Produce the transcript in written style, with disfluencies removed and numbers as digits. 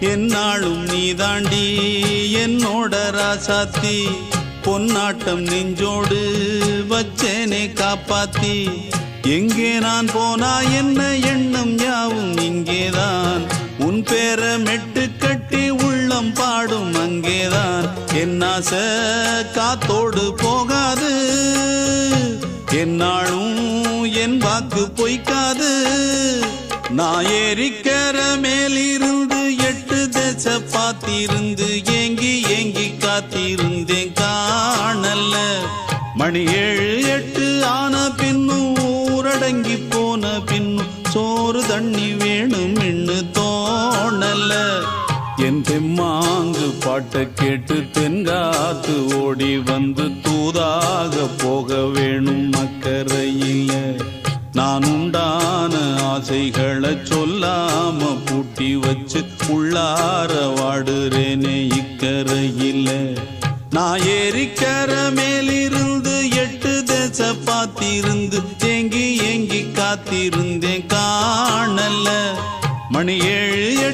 என்னாலும் நீதாண்டி என்னோட ராசாத்தி பொன்னாட்டம் நெஞ்சோடு வச்சேனே காப்பாத்தி எங்கே நான் போனா என்ன எண்ணம் யாவும் இங்கேதான் உன் பேர மெட்டு கட்டி உள்ளம் பாடும் அங்கேதான் என் ஆசை காத்தோடு போகாது என்னாலும் என் வாக்கு பொய்க்காது நான் ஏறிக்கிற மேலிருந்து 8 தேச பார்த்திருந்து ஏங்கி ஏங்கி காத்திருந்தேன் காணல மணி 7 8 ஆன பின்னும் ஊரடங்கி போன பின்னும் சோறு தண்ணி வேணும் இன்னு தோணல என் தெம்மாங்கு பாட்டை கேட்டு தென்காத்து ஓடி வந்து தூதாக போக வேணும் அக்கறையில நான் உண்டான ஆசைகளை சொல்லாம பூட்டி வச்சு உள்ளார வாடுறேனே இக்கரையில நான் ஏறிக்கிற மேலிருந்து 8 தேச பார்த்திருந்து ஏங்கி ஏங்கி காத்திருந்தேன் காணல மணி 7 8